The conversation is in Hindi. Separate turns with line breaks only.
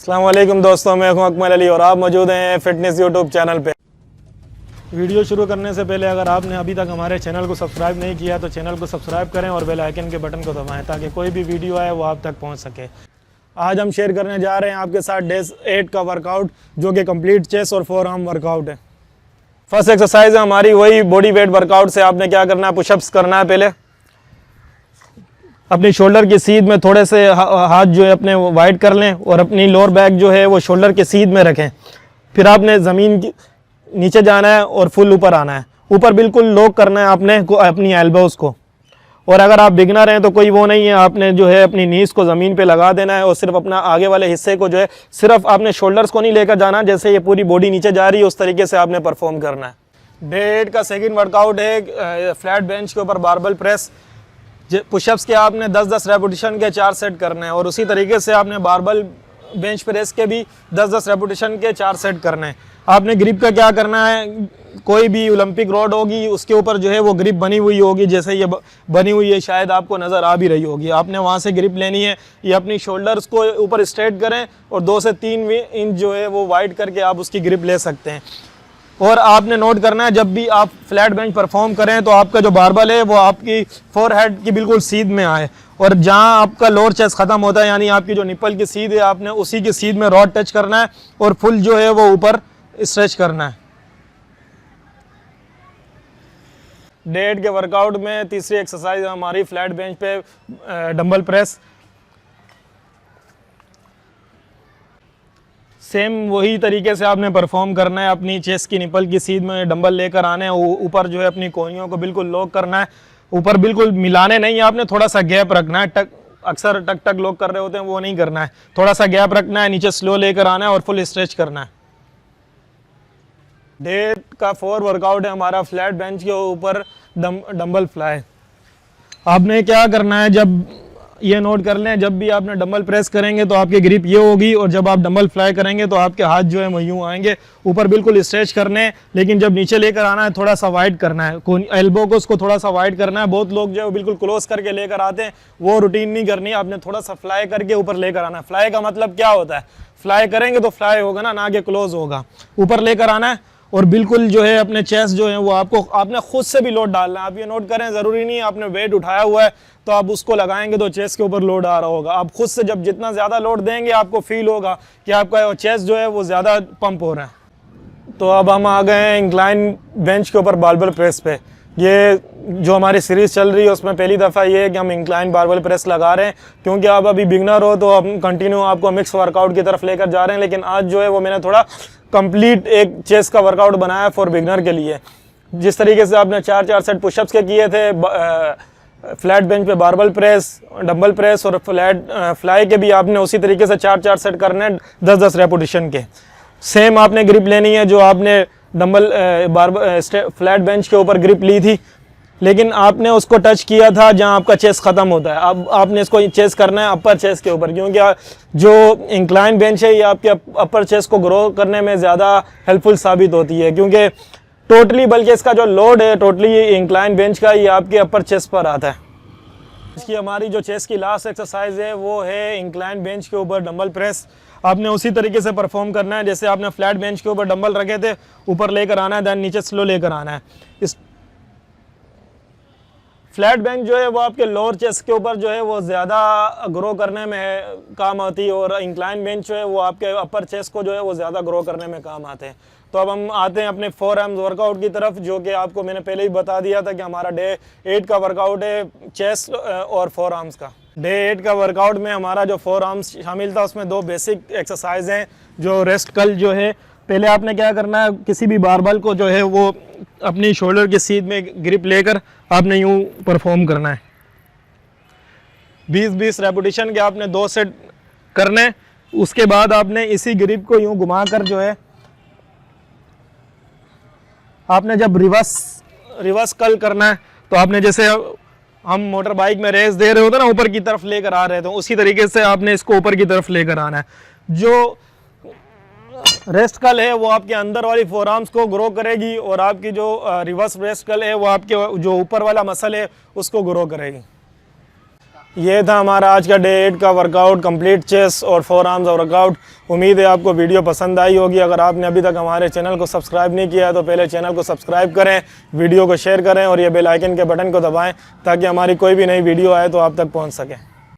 अस्सलाम वालेकुम दोस्तों, मैं हूं अकमल अली और आप मौजूद हैं फिटनेस यूट्यूब चैनल पे। वीडियो शुरू करने से पहले अगर आपने अभी तक हमारे चैनल को सब्सक्राइब नहीं किया तो चैनल को सब्सक्राइब करें और बेल आइकन के बटन को दबाएं ताकि कोई भी वीडियो आए वो आप तक पहुंच सके। आज हम शेयर करने जा रहे हैं आपके साथ डे 8 का वर्कआउट, जो कि कंप्लीट चेस्ट और फोर आर्म वर्कआउट है। फर्स्ट एक्सरसाइज है हमारी वही बॉडी वेट वर्कआउट से आपने क्या करना है, पुशअप्स करना है। पहले अपनी शोल्डर की सीध में थोड़े से हाथ जो है अपने वाइड कर लें और अपनी लोअर बैक जो है वो शोल्डर के सीध में रखें। फिर आपने ज़मीन की नीचे जाना है और फुल ऊपर आना है। ऊपर बिल्कुल लॉक करना है आपने अपनी एल्बोज को। और अगर आप बिगनर हैं तो कोई वो नहीं है, आपने जो है अपनी नीज को ज़मीन पे लगा देना है और सिर्फ अपना आगे वाले हिस्से को जो है सिर्फ आपने शोल्डर्स को नहीं लेकर जाना, जैसे ये पूरी बॉडी नीचे जा रही है उस तरीके से आपने परफॉर्म करना है। डे 8 का सेकंड वर्कआउट है फ्लैट बेंच के ऊपर बारबल प्रेस। पुशअप्स के आपने 10-10 रेपिटेशन के 4 सेट करने हैं और उसी तरीके से आपने बारबल बेंच प्रेस के भी 10-10 रेपिटेशन के 4 सेट करने हैं। आपने ग्रिप का क्या करना है, कोई भी ओलंपिक रॉड होगी उसके ऊपर जो है वो ग्रिप बनी हुई होगी, जैसे ये बनी हुई है, शायद आपको नज़र आ भी रही होगी। आपने वहाँ से ग्रिप लेनी है। ये अपनी शोल्डर्स को ऊपर स्ट्रेट करें और 2 से 3 इंच जो है वो वाइड करके आप उसकी ग्रिप ले सकते हैं। और आपने नोट करना है, जब भी आप फ्लैट बेंच परफॉर्म करें तो आपका जो बारबल है वो आपकी फोरहेड की बिल्कुल सीध में आए और जहां आपका लोअर चेस्ट ख़त्म होता है, यानी आपकी जो निपल की सीध है, आपने उसी की सीध में रॉड टच करना है और फुल जो है वो ऊपर स्ट्रेच करना है। डे 8 के वर्कआउट में तीसरी एक्सरसाइज हमारी फ्लैट बेंच पे डंबल प्रेस। सेम वही तरीके से आपने परफॉर्म करना है। अपनी चेस्ट की निपल की सीध में डंबल लेकर आने हैं, ऊपर जो है अपनी कोहनियों को बिल्कुल लॉक करना है। ऊपर बिल्कुल मिलाने नहीं है, आपने थोड़ा सा गैप रखना है। अक्सर टक टक लॉक कर रहे होते हैं, वो नहीं करना है। थोड़ा सा गैप रखना है, नीचे स्लो लेकर आना है और फुल स्ट्रेच करना है। डे 8 का 4 वर्कआउट है हमारा फ्लैट बेंच के ऊपर डंबल फ्लाई। आपने क्या करना है, जब ये नोट कर लें, जब भी आपने डंबल प्रेस करेंगे तो आपकी ग्रिप ये होगी और जब आप डंबल फ्लाई करेंगे तो आपके हाथ जो है वो यूँ आएंगे। ऊपर बिल्कुल स्ट्रेच करने हैं, लेकिन जब नीचे लेकर आना है थोड़ा सा वाइड करना है, एल्बो को उसको थोड़ा सा वाइड करना है। बहुत लोग जो है बिल्कुल क्लोज करके लेकर आते हैं, वो रूटीन नहीं करनी है। आपने थोड़ा सा फ्लाई करके ऊपर लेकर आना है। फ्लाई का मतलब क्या होता है, फ्लाई करेंगे तो फ्लाई होगा ना कि क्लोज होगा। ऊपर लेकर आना है और बिल्कुल जो है अपने चेस्ट जो है वो आपने खुद से भी लोड डालना है। आप ये नोट करें, ज़रूरी नहीं है आपने वेट उठाया हुआ है तो आप उसको लगाएंगे तो चेस्ट के ऊपर लोड आ रहा होगा। आप खुद से जब जितना ज़्यादा लोड देंगे आपको फील होगा कि आपका चेस्ट जो है वो ज़्यादा पंप हो रहा है। तो अब हम आ गए हैं इंक्लाइन बेंच के ऊपर बारबल प्रेस पे। ये जो हमारी सीरीज़ चल रही है उसमें पहली दफ़ा ये है कि हम इंक्लाइन बारबल प्रेस लगा रहे हैं, क्योंकि आप अभी बिगनर हो तो हम कंटिन्यू आपको मिक्स वर्कआउट की तरफ लेकर जा रहे हैं। लेकिन आज जो है वो मैंने थोड़ा कंप्लीट एक चेस्ट का वर्कआउट बनाया फॉर बिगनर के लिए। जिस तरीके से आपने 4-4 सेट पुशअप्स के किए थे फ्लैट बेंच पे बारबल प्रेस, डंबल प्रेस और फ्लाई के भी आपने उसी तरीके से 4-4 सेट करने 10-10 रेपिटेशन के। सेम आपने ग्रिप लेनी है जो आपने डंबल फ्लैट बेंच के ऊपर ग्रिप ली थी, लेकिन आपने उसको टच किया था जहां आपका चेस्ट ख़त्म होता है। अब आपने इसको चेस्ट करना है अपर चेस्ट के ऊपर, क्योंकि जो इंक्लाइन बेंच है ये आपके अपर चेस्ट को ग्रो करने में ज़्यादा हेल्पफुल साबित होती है, क्योंकि टोटली बल्कि इसका जो लोड है टोटली इंक्लाइन बेंच का ये आपके अपर चेस्ट पर आता है। इसकी हमारी जो चेस्ट की लास्ट एक्सरसाइज है वो है इंक्लाइन बेंच के ऊपर डंबल प्रेस। आपने उसी तरीके से परफॉर्म करना है जैसे आपने फ्लैट बेंच के ऊपर डंबल रखे थे, ऊपर लेकर आना है, देन नीचे स्लो लेकर आना है। इस फ्लैट बेंच जो है वो आपके लोअर चेस्ट के ऊपर जो है वो ज़्यादा ग्रो करने में काम आती है और इंक्लाइन बेंच जो है वो आपके अपर चेस्ट को जो है वो ज़्यादा ग्रो करने में काम आते हैं। तो अब हम आते हैं अपने 4 आर्म्स वर्कआउट की तरफ, जो कि आपको मैंने पहले ही बता दिया था कि हमारा डे 8 का वर्कआउट है चेस्ट और 4 आर्म्स का। डे 8 का वर्कआउट में हमारा जो 4 आर्म्स शामिल था उसमें 2 बेसिक एक्सरसाइज हैं जो रेस्ट कल जो है। पहले आपने क्या करना है, किसी भी बारबल को जो है वो अपनी शोल्डर की सीध में ग्रिप लेकर आपने यूं परफॉर्म करना है। 20-20 रेपिटेशन के आपने 2 सेट करने। उसके बाद आपने इसी ग्रिप को यूं घुमाकर जो है आपने जब रिवर्स कल करना है तो आपने जैसे हम मोटर बाइक में रेस दे रहे होते ना, ऊपर की तरफ लेकर आ रहे थे, उसी तरीके से आपने इसको ऊपर की तरफ लेकर आना है। जो रेस्ट कल है वो आपके अंदर वाली फोर आर्म्स को ग्रो करेगी और आपकी जो रिवर्स रेस्ट कल है वो आपके जो ऊपर वाला मसल है उसको ग्रो करेगी। ये था हमारा आज का डे 8 का वर्कआउट, कंप्लीट चेस्ट और 4 आर्म्स वर्कआउट। उम्मीद है आपको वीडियो पसंद आई होगी। अगर आपने अभी तक हमारे चैनल को सब्सक्राइब नहीं किया है तो पहले चैनल को सब्सक्राइब करें, वीडियो को शेयर करें और ये बेल आइकन के बटन को दबाएं ताकि हमारी कोई भी नई वीडियो आए तो आप तक पहुंच सके।